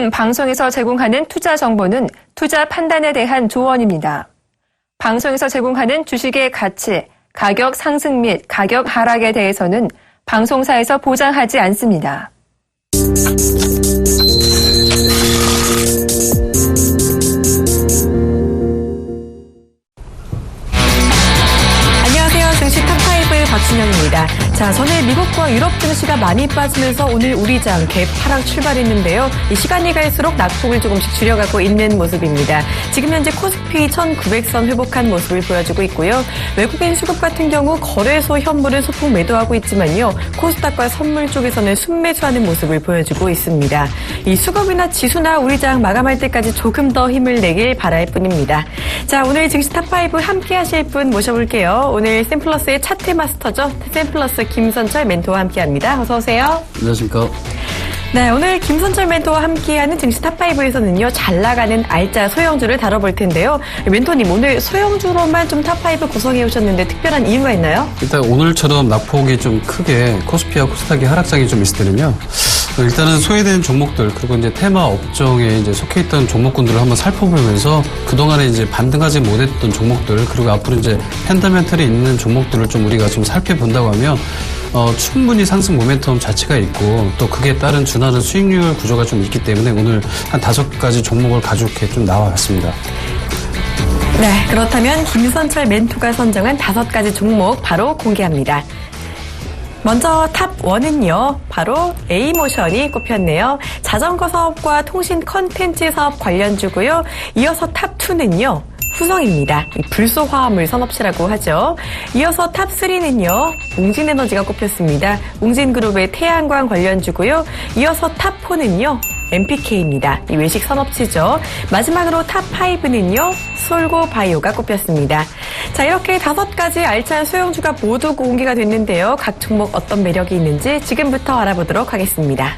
본 방송에서 제공하는 투자 정보는 투자 판단에 대한 조언입니다. 방송에서 제공하는 주식의 가치, 가격 상승 및 가격 하락에 대해서는 방송사에서 보장하지 않습니다. 증시 탑5의 박진영입니다. 자, 전에 미국과 유럽 증시가 많이 빠지면서 오늘 우리장 갭 하락 출발했는데요. 이 시간이 갈수록 낙폭을 조금씩 줄여가고 있는 모습입니다. 지금 현재 코스피 1900선 회복한 모습을 보여주고 있고요. 외국인 수급 같은 경우 거래소 현물은 소폭 매도하고 있지만요. 코스닥과 선물 쪽에서는 순매수하는 모습을 보여주고 있습니다. 이 수급이나 지수나 우리장 마감할 때까지 조금 더 힘을 내길 바랄 뿐입니다. 자, 오늘 증시 탑5 함께 하실 분 모셔볼게요. 오늘 샘플러스의 차트 마스터죠. 샘플러스 김선철 멘토와 함께합니다. 어서 오세요. 안녕하십니까. 네, 오늘 김선철 멘토와 함께하는 증시 탑5에서는요. 잘 나가는 알짜 소형주를 다뤄볼 텐데요. 멘토님, 오늘 소형주로만 좀 탑5 구성해 오셨는데 특별한 이유가 있나요? 일단 오늘처럼 낙폭이 좀 크게 코스피와 코스닥이 하락장이 좀 있을 때는요. 일단은 소외된 종목들 그리고 이제 테마 업종에 이제 속해 있던 종목군들을 한번 살펴보면서 그동안에 이제 반등하지 못했던 종목들 그리고 앞으로 이제 펀더멘털이 있는 종목들을 좀 우리가 좀 살펴본다고 하면 충분히 상승 모멘텀 자체가 있고 또 그에 따른 준하는 수익률 구조가 좀 있기 때문에 오늘 한 5가지 종목을 가지고 좀 나와봤습니다. 네, 그렇다면 김선철 멘토가 선정한 5가지 종목 바로 공개합니다. 먼저 탑1은요. 바로 A모션이 꼽혔네요. 자전거 사업과 통신 컨텐츠 사업 관련주고요. 이어서 탑2는요. 후성입니다. 불소화합물 산업체라고 하죠. 이어서 탑3는요. 웅진에너지가 꼽혔습니다. 웅진그룹의 태양광 관련주고요. 이어서 탑4는요. MPK입니다. 이 외식 산업체죠. 마지막으로 탑5는요. 솔고바이오가 꼽혔습니다. 자, 이렇게 5가지 알찬 소형주가 모두 공개가 됐는데요. 각 종목 어떤 매력이 있는지 지금부터 알아보도록 하겠습니다.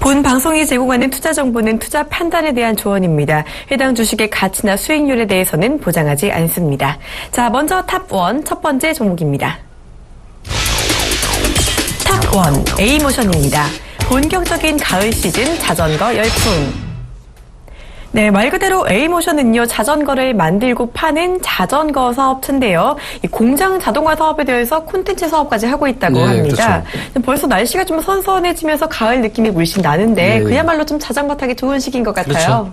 본 방송이 제공하는 투자 정보는 투자 판단에 대한 조언입니다. 해당 주식의 가치나 수익률에 대해서는 보장하지 않습니다. 자, 먼저 탑1 첫 번째 종목입니다. 탑1 A모션입니다. 본격적인 가을 시즌 자전거 열풍. 네, 말 그대로 A모션은요, 자전거를 만들고 파는 자전거 사업체인데요. 이 공장 자동화 사업에 대해서 콘텐츠 사업까지 하고 있다고 합니다. 그렇죠. 벌써 날씨가 좀 선선해지면서 가을 느낌이 물씬 나는데 그야말로 좀 자전거 타기 좋은 시기인 것 같아요. 그렇죠.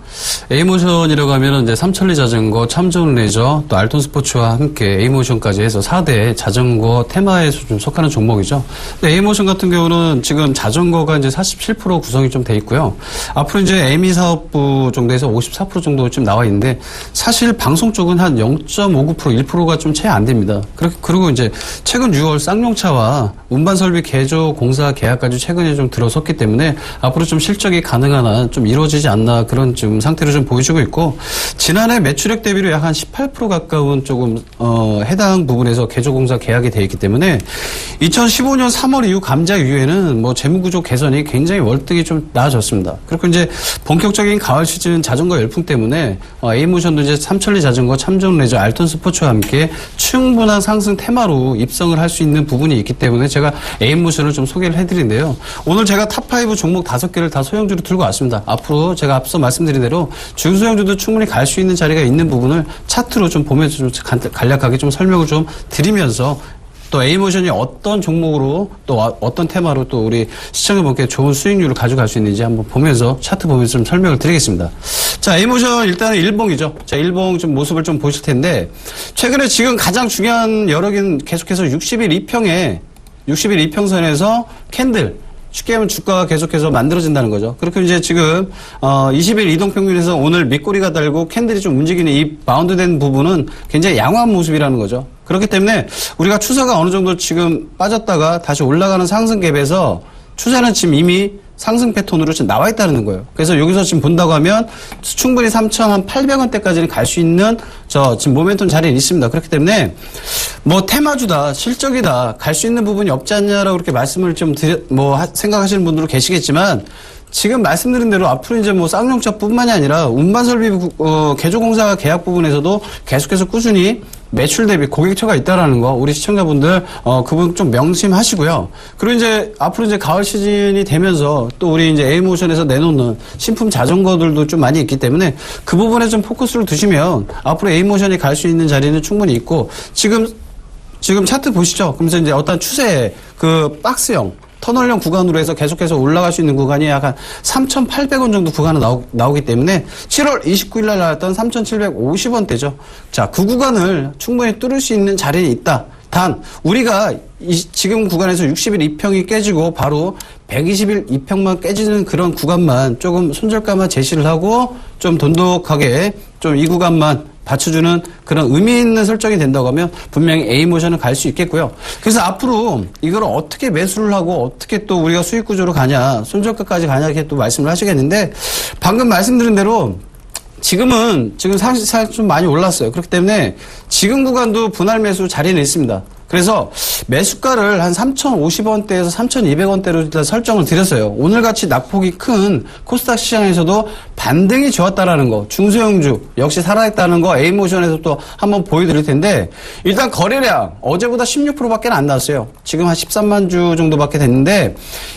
A모션이라고 하면은 이제 삼천리 자전거, 참좋은 레저, 또 알톤 스포츠와 함께 A모션까지 해서 4대 자전거 테마에서 좀 속하는 종목이죠. 근데 A모션 같은 경우는 지금 자전거가 이제 47% 구성이 좀 돼 있고요. 앞으로 이제 에미 사업부 정도에서 54% 정도 좀 나와 있는데 사실 방송 쪽은 한 0.59%, 1%가 좀 채 안 됩니다. 그리고 이제 최근 6월 쌍용차와 운반 설비 개조 공사 계약까지 최근에 좀 들어섰기 때문에 앞으로 좀 실적이 가능한 한 좀 이루어지지 않나 그런 좀 상태를 좀 보여주고 있고 지난해 매출액 대비로 약 한 18% 가까운 조금 해당 부분에서 개조 공사 계약이 돼 있기 때문에 2015년 3월 이후 감자 이후에는 뭐 재무구조 개선이 굉장히 월등히 좀 나아졌습니다. 그리고 이제 본격적인 가을 시즌 자전거 열풍 때문에 A모션도 이제 삼천리 자전거, 참좋은 레저, 알톤 스포츠와 함께 충분한 상승 테마로 입성을 할 수 있는 부분이 있기 때문에 제가 A모션을 좀 소개를 해드린데요. 오늘 제가 탑5 종목 5개를 다 소형주로 들고 왔습니다. 앞으로 제가 앞서 말씀드린 대로 중소형주도 충분히 갈 수 있는 자리가 있는 부분을 차트로 좀 보면서 좀 간략하게 좀 설명을 좀 드리면서 또 A모션이 어떤 종목으로 또 어떤 테마로 또 우리 시청자분께 좋은 수익률을 가져갈 수 있는지 한번 보면서 차트 보면서 좀 설명을 드리겠습니다. 자, A모션 일단은 일봉이죠. 자, 일봉 좀 모습을 좀 보실 텐데 최근에 지금 가장 중요한 여력인 계속해서 60일 2평선에서 캔들 쉽게 하면 주가가 계속해서 만들어진다는 거죠. 그렇게 이제 지금 20일 이동평균에서 오늘 밑꼬리가 달고 캔들이 좀 움직이는 이 바운드된 부분은 굉장히 양호한 모습이라는 거죠. 그렇기 때문에 우리가 추세가 어느 정도 지금 빠졌다가 다시 올라가는 상승 갭에서 추세는 지금 이미 상승 패턴으로 지금 나와 있다는 거예요. 그래서 여기서 지금 본다고 하면 충분히 3,800원대까지는 갈 수 있는 지금 모멘텀 자리에 있습니다. 그렇기 때문에 뭐 테마주다, 실적이다, 갈 수 있는 부분이 없지 않냐라고 그렇게 말씀을 좀 생각하시는 분들도 계시겠지만 지금 말씀드린 대로 앞으로 이제 뭐 쌍용차뿐만이 아니라 운반설비 개조공사 계약 부분에서도 계속해서 꾸준히 매출 대비 고객처가 있다라는 거 우리 시청자분들 그분 좀 명심하시고요. 그리고 이제 앞으로 이제 가을 시즌이 되면서 또 우리 이제 A모션에서 내놓는 신품 자전거들도 좀 많이 있기 때문에 그 부분에 좀 포커스를 두시면 앞으로 A모션이 갈 수 있는 자리는 충분히 있고 지금 차트 보시죠. 그러면서 이제 어떤 추세 그 박스형 터널형 구간으로 해서 계속해서 올라갈 수 있는 구간이 약간 3,800원 정도 구간은 나오기 때문에 7월 29일 날 나왔던 3,750원대죠. 자, 그 구간을 충분히 뚫을 수 있는 자리에 있다. 단 우리가 지금 구간에서 60일 2평이 깨지고 바로 120일 2평만 깨지는 그런 구간만 조금 손절가만 제시를 하고 좀 돈독하게 좀 이 구간만 받쳐주는 그런 의미 있는 설정이 된다고 하면 분명히 A모션은 갈 수 있겠고요. 그래서 앞으로 이걸 어떻게 매수를 하고 어떻게 또 우리가 수익 구조로 가냐, 손절가까지 가냐 이렇게 또 말씀을 하시겠는데 방금 말씀드린 대로 지금 사실 좀 많이 올랐어요. 그렇기 때문에 지금 구간도 분할 매수 자리는 있습니다. 그래서 매수가를 한 3,050원대에서 3,200원대로 일단 설정을 드렸어요. 오늘같이 낙폭이 큰 코스닥 시장에서도 반등이 좋았다라는 거, 중소형주 역시 살아있다는 거 A모션에서 또 한번 보여드릴 텐데 일단 거래량 어제보다 16%밖에 안 나왔어요. 지금 한 13만 주 정도밖에 됐는데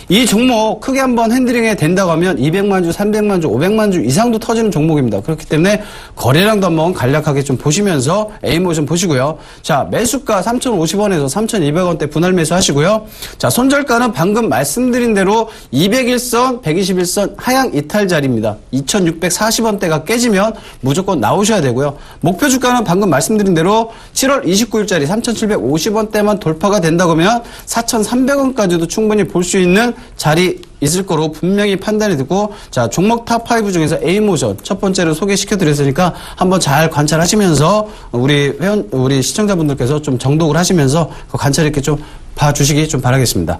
이 종목 크게 한번 핸들링이 된다고 하면 200만 주, 300만 주, 500만 주 이상도 터지는 종목입니다. 그렇기 때문에 거래량도 한번 간략하게 좀 보시면서 A모션 보시고요. 자, 매수가 3,050원에서 3,200원대 분할 매수 하시고요. 자, 손절가는 방금 말씀드린 대로 201선, 121선 하향 이탈 자리입니다. 2,640원대가 깨지면 무조건 나오셔야 되고요. 목표 주가는 방금 말씀드린 대로 7월 29일짜리 3,750원대만 돌파가 된다고 하면 4,300원까지도 충분히 볼 수 있는 자리 있을 거로 분명히 판단이 되고 자, 종목 탑5 중에서 A모션 첫 번째로 소개시켜 드렸으니까 한번 잘 관찰하시면서 우리 시청자분들께서 좀 정독을 하시면서 그 관찰 있게 좀 봐주시기 좀 바라겠습니다.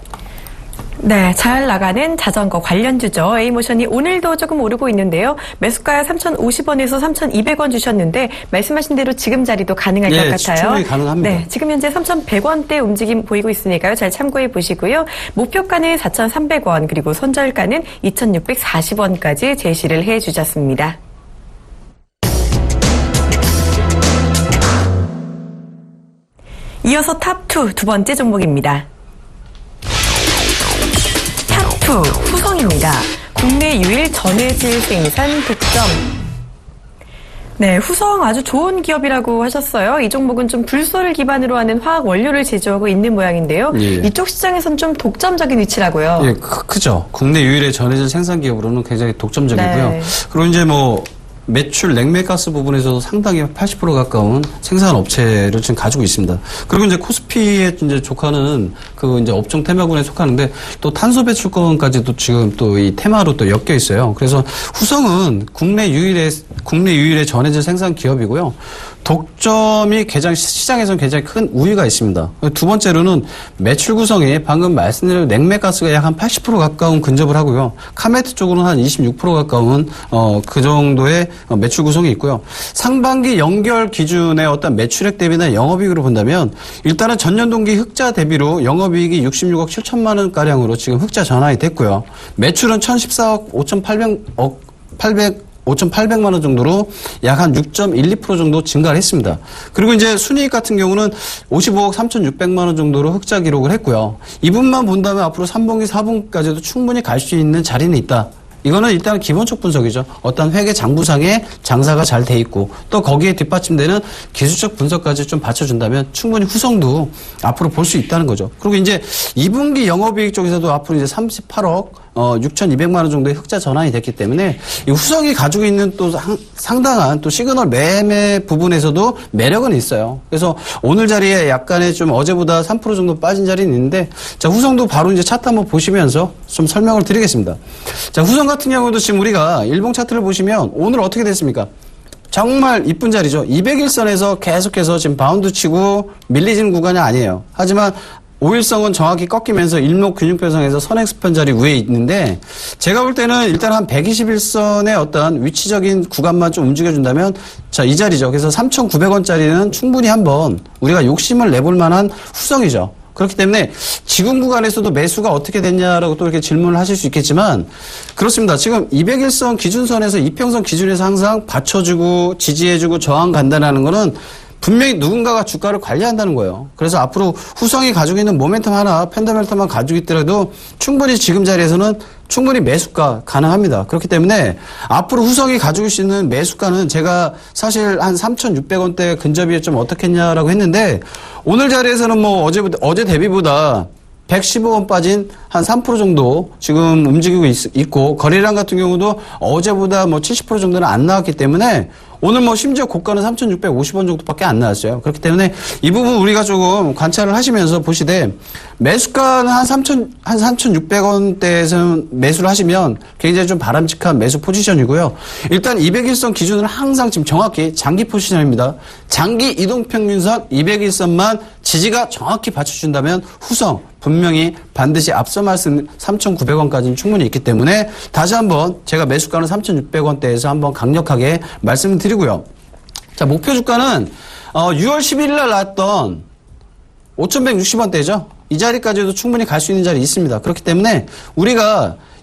네, 잘 나가는 자전거 관련주죠. A모션이 오늘도 조금 오르고 있는데요. 매수가 3,050원에서 3,200원 주셨는데 말씀하신 대로 지금 자리도 가능할 것 같아요. 충분히 가능합니다. 네, 지금 현재 3,100원대 움직임 보이고 있으니까요. 잘 참고해 보시고요. 목표가는 4,300원 그리고 손절가는 2,640원까지 제시를 해 주셨습니다. 이어서 탑2 두 번째 종목입니다. 탑2 후성입니다. 국내 유일 전해질 생산 독점. 네, 후성 아주 좋은 기업이라고 하셨어요. 이 종목은 좀 불소를 기반으로 하는 화학 원료를 제조하고 있는 모양인데요. 예. 이쪽 시장에선 좀 독점적인 위치라고요. 예, 크죠. 국내 유일의 전해질 생산 기업으로는 굉장히 독점적이고요. 네. 그리고 이제 매출 냉매가스 부분에서도 상당히 80% 가까운 생산 업체를 지금 가지고 있습니다. 그리고 이제 코스피에 이제 속하는 그 이제 업종 테마군에 속하는데 또 탄소 배출권까지도 지금 또 이 테마로 또 엮여 있어요. 그래서 후성은 국내 유일의 전해질 생산 기업이고요. 독점이 시장에서는 굉장히 큰 우위가 있습니다. 두 번째로는 매출 구성이 방금 말씀드린 냉매가스가 약 한 80% 가까운 근접을 하고요. 카메트 쪽으로는 한 26% 가까운 그 정도의 매출 구성이 있고요. 상반기 연결 기준의 어떤 매출액 대비나 영업이익으로 본다면 일단은 전년 동기 흑자 대비로 영업이익이 66억 7천만 원 가량으로 지금 흑자 전환이 됐고요. 매출은 1,014억 5,800만 원 정도로 약 한 6.12% 정도 증가를 했습니다. 그리고 이제 순이익 같은 경우는 55억 3,600만 원 정도로 흑자 기록을 했고요. 이분만 본다면 앞으로 3분기, 4분기까지도 충분히 갈 수 있는 자리는 있다. 이거는 일단 기본적 분석이죠. 어떤 회계 장부상에 장사가 잘 돼 있고 또 거기에 뒷받침되는 기술적 분석까지 좀 받쳐준다면 충분히 후성도 앞으로 볼 수 있다는 거죠. 그리고 이제 2분기 영업이익 쪽에서도 앞으로 이제 38억 6,200만 원 정도의 흑자 전환이 됐기 때문에 이 후성이 가지고 있는 또 상당한 또 시그널 매매 부분에서도 매력은 있어요. 그래서 오늘 자리에 약간의 좀 어제보다 3% 정도 빠진 자리는 있는데 자, 후성도 바로 이제 차트 한번 보시면서 좀 설명을 드리겠습니다. 자, 후성 같은 경우도 지금 우리가 일봉 차트를 보시면 오늘 어떻게 됐습니까? 정말 이쁜 자리죠. 200일선에서 계속해서 지금 바운드 치고 밀리지는 구간이 아니에요. 하지만 5일선은 정확히 꺾이면서 일목균형표상에서 선행수편 자리 위에 있는데 제가 볼 때는 일단 한 121선의 어떤 위치적인 구간만 좀 움직여준다면 자, 이 자리죠. 그래서 3,900원짜리는 충분히 한번 우리가 욕심을 내볼 만한 후성이죠. 그렇기 때문에 지금 구간에서도 매수가 어떻게 됐냐라고 또 이렇게 질문을 하실 수 있겠지만 그렇습니다. 지금 201선 기준선에서 이평선 기준에서 항상 받쳐주고 지지해주고 저항 간다라는 거는 분명히 누군가가 주가를 관리한다는 거예요. 그래서 앞으로 후성이 가지고 있는 모멘텀 하나, 펀더멘텀만 가지고 있더라도 충분히 지금 자리에서는 충분히 매수가 가능합니다. 그렇기 때문에 앞으로 후성이 가지고 있는 매수가는 제가 사실 한 3,600원대 근접이 좀 어떻겠냐라고 했는데 오늘 자리에서는 뭐 어제 대비보다 115원 빠진 한 3% 정도 지금 움직이고 있고 거래량 같은 경우도 어제보다 뭐 70% 정도는 안 나왔기 때문에 오늘 뭐 심지어 고가는 3,650원 정도밖에 안 나왔어요. 그렇기 때문에 이 부분 우리가 조금 관찰을 하시면서 보시되 매수가는 한 3,600원대에서 매수를 하시면 굉장히 좀 바람직한 매수 포지션이고요. 일단 200일선 기준으로 항상 지금 정확히 장기 포지션입니다. 장기 이동평균선 200일선만 지지가 정확히 받쳐준다면 후성 분명히 반드시 앞서 말씀 3,900원까지는 충분히 있기 때문에 다시 한번 제가 매수가는 3,600원대에서 한번 강력하게 말씀을 드리고요. 자, 목표 주가는 6월 11일 날 나왔던 5,160원대죠. 이 자리까지도 충분히 갈 수 있는 자리 있습니다. 그렇기 때문에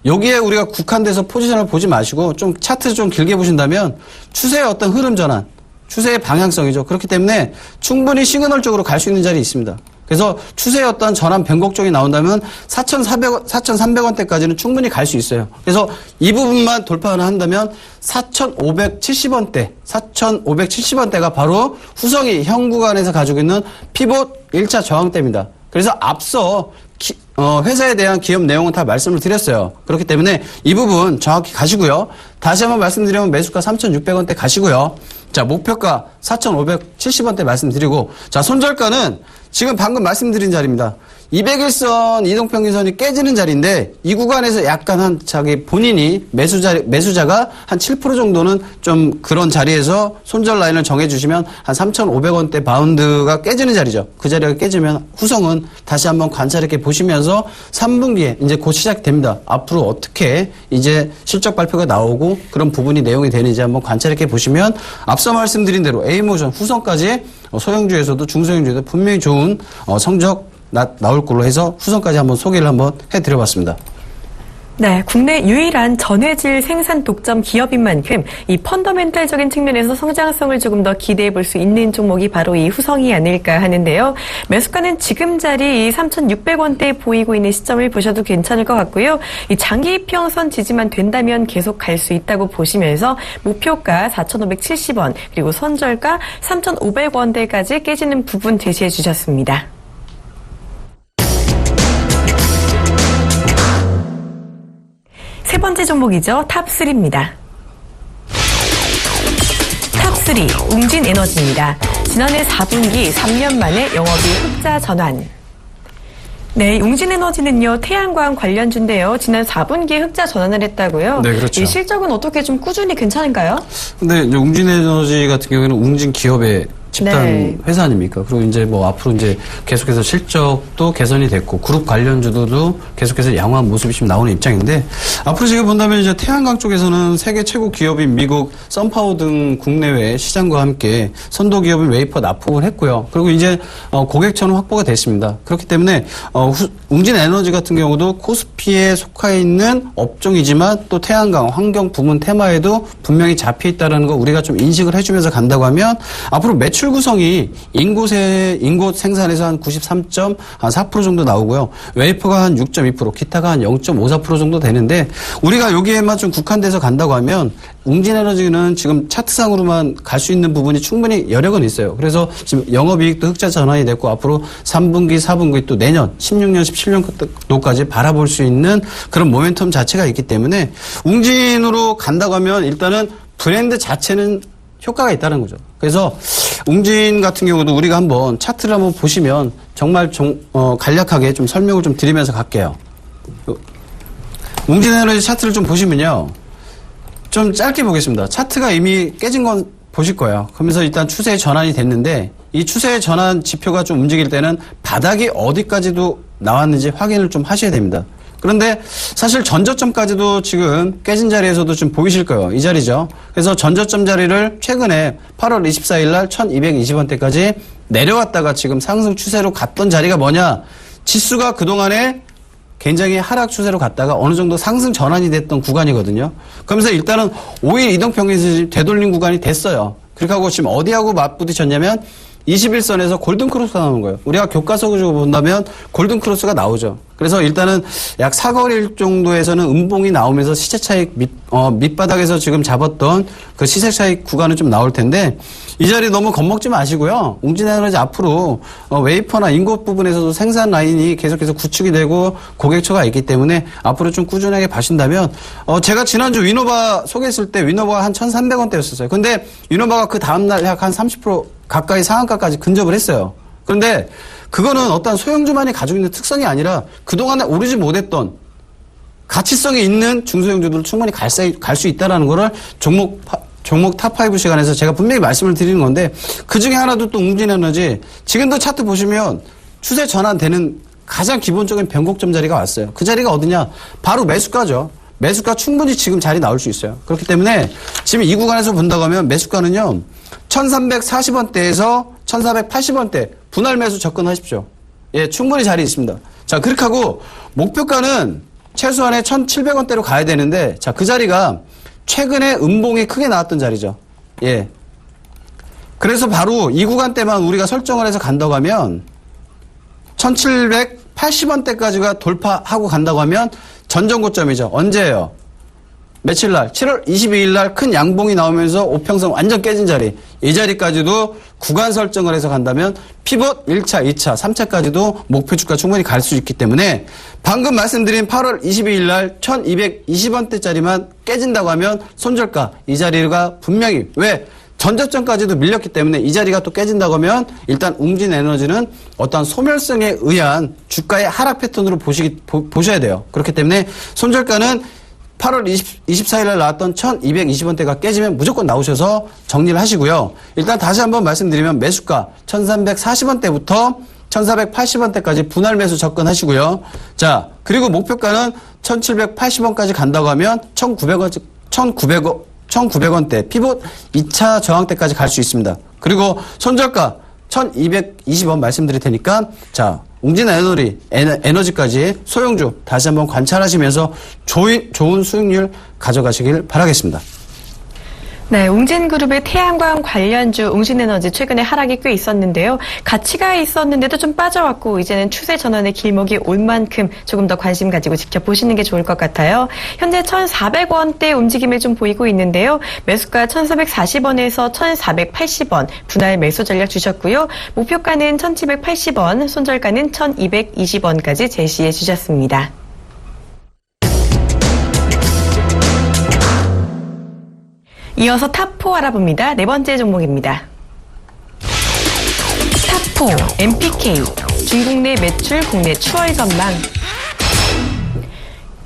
여기에 우리가 국한돼서 포지션을 보지 마시고 좀 차트를 좀 길게 보신다면 추세의 어떤 흐름 전환, 추세의 방향성이죠. 그렇기 때문에 충분히 시그널적으로 갈 수 있는 자리 있습니다. 그래서 추세의 어떤 전환 변곡 쪽이 나온다면 4,300원대까지는 충분히 갈 수 있어요. 그래서 이 부분만 돌파를 한다면 4,570원대가 바로 후성이 현 구간에서 가지고 있는 피봇 1차 저항대입니다. 그래서 앞서 회사에 대한 기업 내용은 다 말씀을 드렸어요. 그렇기 때문에 이 부분 정확히 가시고요. 다시 한번 말씀드리면 매수가 3,600원대 가시고요. 자, 목표가 4,570원대 말씀드리고, 자, 손절가는 지금 방금 말씀드린 자리입니다. 200일선 이동평균선이 깨지는 자리인데 이 구간에서 약간 한 자기 본인이 매수자가 한 7% 정도는 좀 그런 자리에서 손절 라인을 정해주시면 한 3,500원대 바운드가 깨지는 자리죠. 그 자리가 깨지면 후성은 다시 한번 관찰있게 보시면서 3분기에 이제 곧 시작됩니다. 앞으로 어떻게 이제 실적 발표가 나오고 그런 부분이 내용이 되는지 한번 관찰있게 보시면 앞서 말씀드린 대로 A모션 후성까지 소형주에서도 중소형주에도 분명히 좋은 성적 나올 걸로 해서 후성까지 한번 소개를 한번 해드려봤습니다. 네, 국내 유일한 전해질 생산 독점 기업인 만큼 이 펀더멘탈적인 측면에서 성장성을 조금 더 기대해 볼 수 있는 종목이 바로 이 후성이 아닐까 하는데요. 매수가는 지금 자리 3,600원대에 보이고 있는 시점을 보셔도 괜찮을 것 같고요. 이 장기 평선 지지만 된다면 계속 갈 수 있다고 보시면서 목표가 4,570원 그리고 손절가 3,500원대까지 깨지는 부분 제시해 주셨습니다. 세 번째 종목이죠. 탑3입니다. 탑3 웅진에너지입니다. 지난해 4분기 3년 만에 영업이익 흑자 전환. 네, 웅진에너지는요, 태양광 관련주인데요. 지난 4분기에 흑자 전환을 했다고요? 네, 그렇죠. 이 실적은 어떻게 좀 꾸준히 괜찮은가요? 근데 이제 웅진에너지 같은 경우에는 웅진 기업의 집단 네. 회사 아닙니까? 그리고 이제 뭐 앞으로 이제 계속해서 실적도 개선이 됐고 그룹 관련주도 계속해서 양호한 모습이 지금 나오는 입장인데 앞으로 제가 본다면 이제 태양광 쪽에서는 세계 최고 기업인 미국 썬파워 등 국내외 시장과 함께 선도 기업인 웨이퍼 납품을 했고요. 그리고 이제 고객처는 확보가 됐습니다. 그렇기 때문에 웅진에너지 같은 경우도 코스피에 속해 있는 업종이지만 또 태양광 환경 부문 테마에도 분명히 잡혀 있다는 거 우리가 좀 인식을 해주면서 간다고 하면 앞으로 매출 구성이 인곳 생산에서 한 93.4% 정도 나오고요. 웨이퍼가 한 6.2%, 기타가 한 0.54% 정도 되는데 우리가 여기에만 좀 국한돼서 간다고 하면 웅진에너지는 지금 차트상으로만 갈 수 있는 부분이 충분히 여력은 있어요. 그래서 지금 영업이익도 흑자 전환이 됐고 앞으로 3분기, 4분기 또 내년 16년, 17년도까지 바라볼 수 있는 그런 모멘텀 자체가 있기 때문에 웅진으로 간다고 하면 일단은 브랜드 자체는 효과가 있다는 거죠. 그래서 웅진 같은 경우도 우리가 한번 차트를 한번 보시면 정말 간략하게 좀 설명을 좀 드리면서 갈게요. 웅진에너지 차트를 좀 보시면요. 좀 짧게 보겠습니다. 차트가 이미 깨진 건 보실 거예요. 그러면서 일단 추세의 전환이 됐는데 이 추세의 전환 지표가 좀 움직일 때는 바닥이 어디까지도 나왔는지 확인을 좀 하셔야 됩니다. 그런데 사실 전저점까지도 지금 깨진 자리에서도 좀 보이실 거예요. 이 자리죠. 그래서 전저점 자리를 최근에 8월 24일 날 1220원대까지 내려왔다가 지금 상승 추세로 갔던 자리가 뭐냐. 지수가 그동안에 굉장히 하락 추세로 갔다가 어느 정도 상승 전환이 됐던 구간이거든요. 그러면서 일단은 5일 이동평균에서 되돌린 구간이 됐어요. 그렇게 하고 지금 어디하고 맞부딪혔냐면 21선에서 골든크로스가 나오는 거예요. 우리가 교과서적으로 본다면 골든크로스가 나오죠. 그래서 일단은 약 4거리 정도에서는 음봉이 나오면서 시세 차익 밑바닥에서 지금 잡았던 그 시세 차익 구간은 좀 나올 텐데 이 자리 너무 겁먹지 마시고요. 웅진에너지 앞으로 웨이퍼나 인got 부분에서도 생산 라인이 계속해서 구축이 되고 고객처가 있기 때문에 앞으로 좀 꾸준하게 봐신다면 제가 지난주 위노바 소개했을 때 위노바가 한 1,300원대였었어요. 근데 위노바가 그 다음날 약 한 30% 가까이 상한가까지 근접을 했어요. 그런데 그거는 어떤 소형주만이 가지고 있는 특성이 아니라 그동안에 오르지 못했던 가치성이 있는 중소형주들을 충분히 갈 수 있다는 거를 종목 탑5 시간에서 제가 분명히 말씀을 드리는 건데 그 중에 하나도 또 웅진에너지 지금도 차트 보시면 추세 전환되는 가장 기본적인 변곡점 자리가 왔어요. 그 자리가 어디냐? 바로 매수가죠. 매수가 충분히 지금 자리 나올 수 있어요. 그렇기 때문에 지금 이 구간에서 본다고 하면 매수가는요. 1340원대에서 1480원대 분할 매수 접근하십시오. 예, 충분히 자리 있습니다. 자, 그렇게 하고 목표가는 최소한의 1700원대로 가야 되는데 자, 그 자리가 최근에 음봉이 크게 나왔던 자리죠. 예. 그래서 바로 이 구간대만 우리가 설정을 해서 간다고 하면 1780원대까지가 돌파하고 간다고 하면 전정고점이죠. 언제예요? 며칠 날? 7월 22일 날 큰 양봉이 나오면서 오평선 완전 깨진 자리. 이 자리까지도 구간 설정을 해서 간다면 피봇 1차, 2차, 3차까지도 목표 주가 충분히 갈 수 있기 때문에 방금 말씀드린 8월 22일 날 1220원대짜리만 깨진다고 하면 손절가 이 자리가 분명히 왜? 전저점까지도 밀렸기 때문에 이 자리가 또 깨진다고 하면 일단 웅진에너지는 어떤 소멸성에 의한 주가의 하락 패턴으로 보셔야 돼요. 그렇기 때문에 손절가는 8월 24일 날 나왔던 1220원대가 깨지면 무조건 나오셔서 정리를 하시고요. 일단 다시 한번 말씀드리면 매수가 1340원대부터 1480원대까지 분할 매수 접근하시고요. 자, 그리고 목표가는 1780원까지 간다고 하면 1900원대 피봇 2차 저항대까지 갈 수 있습니다. 그리고 손절가 1220원 말씀드릴 테니까 자, 웅진에너지까지 소형주 다시 한번 관찰하시면서 좋은 수익률 가져가시길 바라겠습니다. 네, 웅진그룹의 태양광 관련주 웅진에너지 최근에 하락이 꽤 있었는데요. 가치가 있었는데도 좀 빠져왔고 이제는 추세 전환의 길목이 올 만큼 조금 더 관심 가지고 지켜보시는 게 좋을 것 같아요. 현재 1,400원대 움직임을 좀 보이고 있는데요. 매수가 1,440원에서 1,480원 분할 매수 전략 주셨고요. 목표가는 1,780원, 손절가는 1,220원까지 제시해 주셨습니다. 이어서 탑4 알아봅니다. 네 번째 종목입니다. 탑4 MPK 중국 내 매출 국내 추월 전망.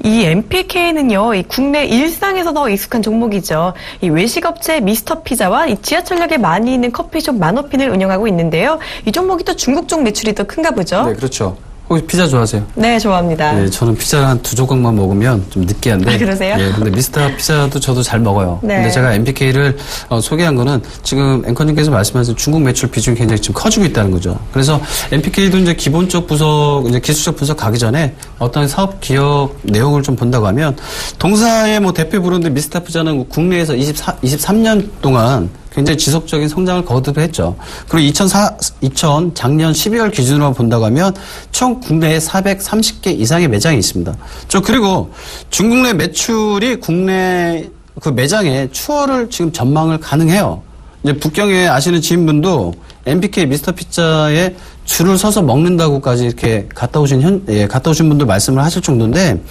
이 MPK는요, 이 국내 일상에서 더 익숙한 종목이죠. 이 외식업체 미스터피자와 이 지하철역에 많이 있는 커피숍 만호핀을 운영하고 있는데요. 이 종목이 또 중국 쪽 매출이 더 큰가 보죠? 네, 그렇죠. 혹시 피자 좋아하세요? 네, 좋아합니다. 네, 저는 피자를 한 2조각만 먹으면 좀 느끼한데. 아, 그러세요? 예, 근데 미스터 피자도 저도 잘 먹어요. 네. 근데 제가 MPK를 소개한 거는 지금 앵커님께서 말씀하신 중국 매출 비중이 굉장히 지금 커지고 있다는 거죠. 그래서 MPK도 이제 기본적 분석, 이제 기술적 분석 가기 전에 어떤 사업 기업 내용을 좀 본다고 하면 동사의 뭐 대표 브랜드 미스터 피자는 국내에서 23년 동안 굉장히 지속적인 성장을 거듭했죠. 그리고 작년 12월 기준으로 본다고 하면 총 국내에 430개 이상의 매장이 있습니다. 그리고 중국 내 매출이 국내 그 매장에 추월을 지금 전망을 가능해요. 이제 북경에 아시는 지인분도 MPK 미스터 피자에 줄을 서서 먹는다고까지 이렇게 갔다 오신 분들 말씀을 하실 정도인데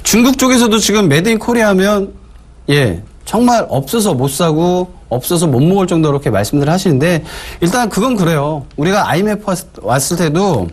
중국 쪽에서도 지금 메드 인 코리아 하면 정말 없어서 못 사고 없어서 못 먹을 정도로 이렇게 말씀들을 하시는데 일단 그건 그래요. 우리가 IMF 왔을 때도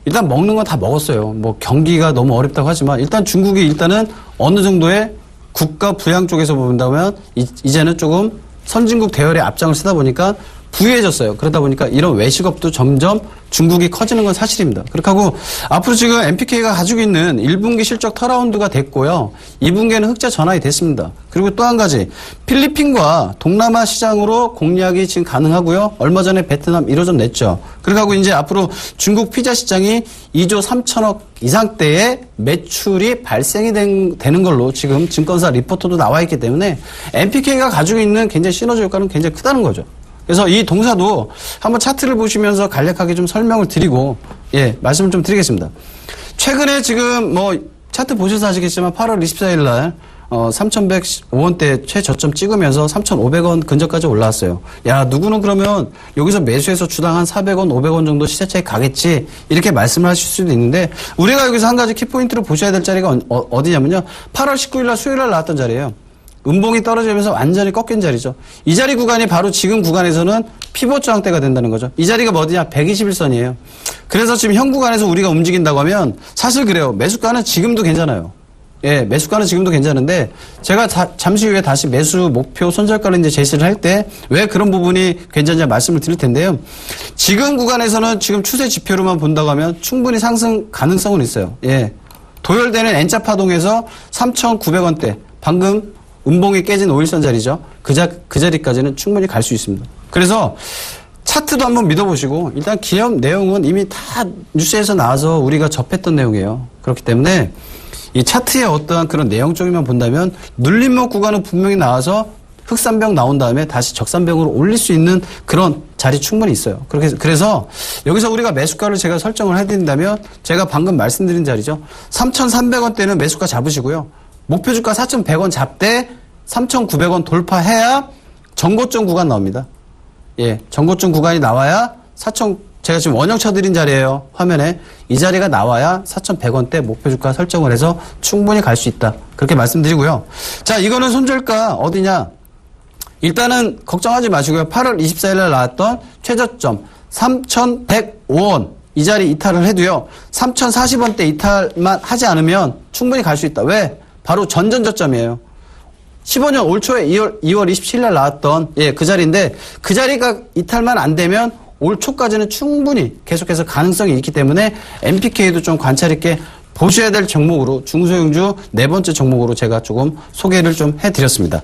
일단 먹는 건 다 먹었어요. 뭐 경기가 너무 어렵다고 하지만 일단 중국이 일단은 어느 정도의 국가 부양 쪽에서 본다면 이제는 조금 선진국 대열에 앞장을 쓰다 보니까 부유해졌어요. 그러다 보니까 이런 외식업도 점점 중국이 커지는 건 사실입니다. 그렇게 하고 앞으로 지금 MPK가 가지고 있는 1분기 실적 턴라운드가 됐고요. 2분기에는 흑자 전환이 됐습니다. 그리고 또 한 가지 필리핀과 동남아 시장으로 공략이 지금 가능하고요. 얼마 전에 베트남 1호점 냈죠. 그렇게 하고 이제 앞으로 중국 피자 시장이 2조 3천억 이상대의 매출이 발생이 되는 걸로 지금 증권사 리포터도 나와 있기 때문에 MPK가 가지고 있는 굉장히 시너지 효과는 굉장히 크다는 거죠. 그래서 이 동사도 한번 차트를 보시면서 간략하게 좀 설명을 드리고, 예, 말씀을 좀 드리겠습니다. 최근에 지금 뭐, 차트 보셔서 아시겠지만 8월 24일 날, 3,105원대 최저점 찍으면서 3,500원 근처까지 올라왔어요. 야, 누구는 그러면 여기서 매수해서 주당 한 400원, 500원 정도 시세 차익 가겠지. 이렇게 말씀을 하실 수도 있는데, 우리가 여기서 한 가지 키포인트로 보셔야 될 자리가 어디냐면요. 8월 19일 날 수요일 날 나왔던 자리예요. 음봉이 떨어지면서 완전히 꺾인 자리죠. 이 자리 구간이 바로 지금 구간에서는 피벗 저항대가 된다는 거죠. 이 자리가 어디냐? 121선이에요. 그래서 지금 현 구간에서 우리가 움직인다고 하면 사실 그래요. 매수가는 지금도 괜찮아요. 예, 매수가는 지금도 괜찮은데 제가 잠시 후에 다시 매수 목표 손절가를 이제 제시를 할 때 왜 그런 부분이 괜찮냐 말씀을 드릴 텐데요. 지금 구간에서는 지금 추세 지표로만 본다고 하면 충분히 상승 가능성은 있어요. 예. 도열되는 N자 파동에서 3,900원대 방금 음봉이 깨진 5일선 자리죠. 그 자리까지는 충분히 갈 수 있습니다. 그래서 차트도 한번 믿어보시고 일단 기업 내용은 이미 다 뉴스에서 나와서 우리가 접했던 내용이에요. 그렇기 때문에 이 차트의 어떠한 그런 내용 쪽에만 본다면 눌림목 구간은 분명히 나와서 흑산병 나온 다음에 다시 적산병으로 올릴 수 있는 그런 자리 충분히 있어요. 그래서 여기서 우리가 매수가를 제가 설정을 해드린다면 제가 방금 말씀드린 자리죠. 3,300원대는 매수가 잡으시고요. 목표 주가 4,100원 잡되 3,900원 돌파해야 정고점 구간 나옵니다. 예, 정고점 구간이 나와야 제가 지금 원형 쳐드린 자리예요. 화면에. 이 자리가 나와야 4,100원대 목표 주가 설정을 해서 충분히 갈 수 있다. 그렇게 말씀드리고요. 자, 이거는 손절가 어디냐? 일단은 걱정하지 마시고요. 8월 24일 날 나왔던 최저점 3,105원. 이 자리 이탈을 해도요. 3,040원대 이탈만 하지 않으면 충분히 갈 수 있다. 왜? 바로 전전저점이에요. 15년 올 초에 2월 27일 날 나왔던 그 자리인데 그 자리가 이탈만 안 되면 올 초까지는 충분히 계속해서 가능성이 있기 때문에 MPK도 좀 관찰 있게 보셔야 될 종목으로 중소형주 네 번째 종목으로 제가 조금 소개를 좀 해드렸습니다.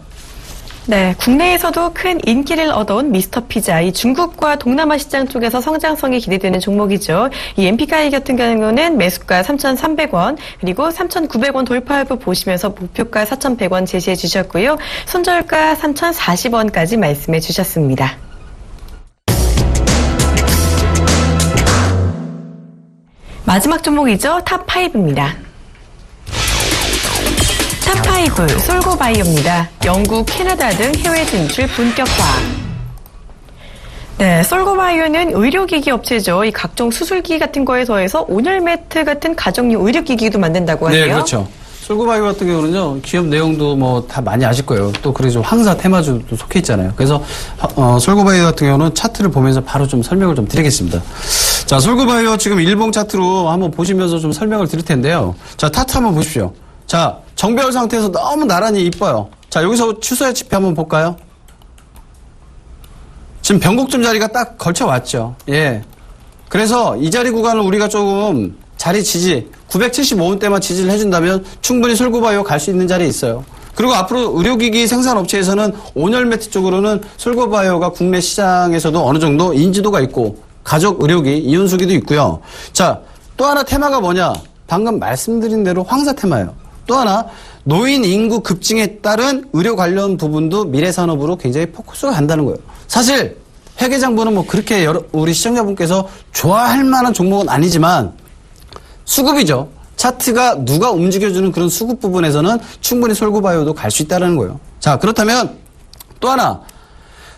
네, 국내에서도 큰 인기를 얻어온 미스터 피자. 이 중국과 동남아 시장 쪽에서 성장성이 기대되는 종목이죠. 이 MPK 같은 경우는 매수가 3,300원, 그리고 3,900원 돌파 여부 보시면서 목표가 4,100원 제시해 주셨고요. 손절가 3,040원까지 말씀해 주셨습니다. 마지막 종목이죠. 탑5입니다. 탑5 솔고바이오입니다. 영국, 캐나다 등 해외 진출 본격화. 네, 솔고바이오는 의료기기 업체죠. 이 각종 수술기 같은 거에 더해서 온열 매트 같은 가정용 의료기기도 만든다고 하네요. 네, 그렇죠. 솔고바이오 같은 경우는요, 기업 내용도 뭐 다 많이 아실 거예요. 또 그래서 황사 테마주도 속해 있잖아요. 그래서 솔고바이오 같은 경우는 차트를 보면서 바로 좀 설명을 좀 드리겠습니다. 자, 솔고바이오 지금 일봉 차트로 한번 보시면서 좀 설명을 드릴 텐데요. 자, 차트 한번 보십시오. 자, 정배열 상태에서 너무 나란히 이뻐요. 자, 여기서 추세 지표 한번 볼까요? 지금 변곡점 자리가 딱 걸쳐왔죠. 예. 그래서 이 자리 구간을 우리가 조금 자리 지지, 975원대만 지지를 해준다면 충분히 솔고바이오 갈 수 있는 자리에 있어요. 그리고 앞으로 의료기기 생산업체에서는 온열 매트 쪽으로는 솔고바이오가 국내 시장에서도 어느 정도 인지도가 있고 가족 의료기, 이온수기도 있고요. 자, 또 하나 테마가 뭐냐? 방금 말씀드린 대로 황사 테마예요. 또 하나 노인 인구 급증에 따른 의료 관련 부분도 미래산업으로 굉장히 포커스가 간다는 거예요. 사실 회계장부는 뭐 그렇게 우리 시청자분께서 좋아할 만한 종목은 아니지만 수급이죠. 차트가 누가 움직여주는 그런 수급 부분에서는 충분히 솔고바이오도 갈 수 있다는 거예요. 자, 그렇다면 또 하나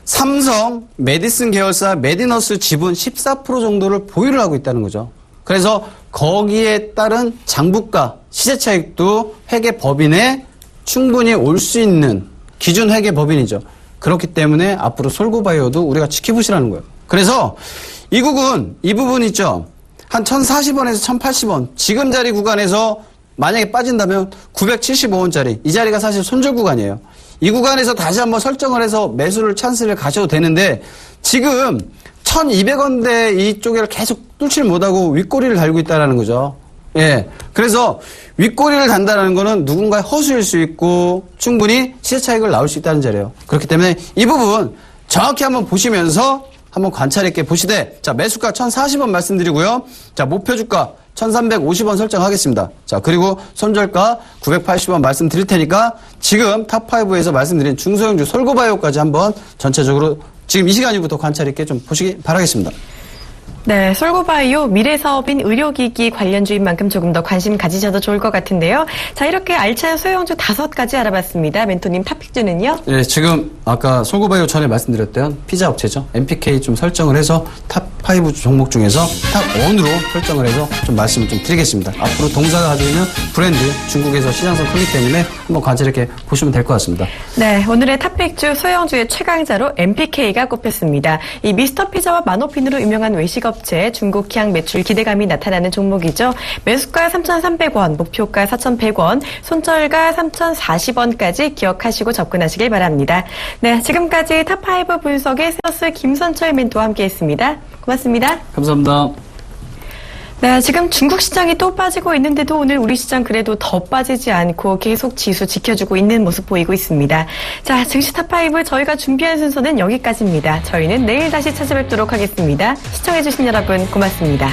삼성 메디슨 계열사 메디너스 지분 14% 정도를 보유를 하고 있다는 거죠. 그래서 거기에 따른 장부가 시세 차익도 회계 법인에 충분히 올 수 있는 기준 회계 법인이죠. 그렇기 때문에 앞으로 솔고바이오도 우리가 지켜보시라는 거예요. 그래서 이 부분 있죠. 한 1,040원에서 1,080원 지금 자리 구간에서 만약에 빠진다면 975원짜리 이 자리가 사실 손절 구간이에요. 이 구간에서 다시 한번 설정을 해서 매수를 찬스를 가셔도 되는데 지금 1,200원대 이쪽을 계속 뚫질 못하고 윗꼬리를 달고 있다는 거죠. 예. 그래서 윗꼬리를 단다는 거는 누군가의 허수일 수 있고 충분히 시세 차익을 나올 수 있다는 자리예요. 그렇기 때문에 이 부분 정확히 한번 보시면서 한번 관찰 있게 보시되 자, 매수가 1,040원 말씀드리고요. 자, 목표 주가 1,350원 설정하겠습니다. 자, 그리고 손절가 980원 말씀드릴 테니까 지금 탑5에서 말씀드린 중소형주 솔고바이오까지 한번 전체적으로 지금 이 시간부터 관찰 있게 좀 보시기 바라겠습니다. 네, 솔고바이오 미래사업인 의료기기 관련주인 만큼 조금 더 관심 가지셔도 좋을 것 같은데요. 자, 이렇게 알찬 소형주 5가지 알아봤습니다. 멘토님 탑픽주는요? 네, 지금 아까 솔고바이오 전에 말씀드렸던 피자 업체죠. MPK 좀 설정을 해서 탑5 종목 중에서 탑1으로 설정을 해서 좀 말씀을 좀 드리겠습니다. 앞으로 동사가 가지고 있는 브랜드, 중국에서 시장성 크기 때문에 한번 관찰있게 보시면 될 것 같습니다. 네, 오늘의 탑픽주 소형주의 최강자로 MPK가 꼽혔습니다. 이 미스터 피자와 마노핀으로 유명한 외식업체 중국 향 매출 기대감이 나타나는 종목이죠. 매수가 3,300원, 목표가 4,100원, 손절가 3,040원까지 기억하시고 접근하시길 바랍니다. 네, 지금까지 탑5 분석의 세어스 김선철 멘토와 함께했습니다. 고맙습니다. 감사합니다. 네, 지금 중국 시장이 또 빠지고 있는데도 오늘 우리 시장 그래도 더 빠지지 않고 계속 지수 지켜주고 있는 모습 보이고 있습니다. 자, 증시 탑5 저희가 준비한 순서는 여기까지입니다. 저희는 내일 다시 찾아뵙도록 하겠습니다. 시청해주신 여러분 고맙습니다.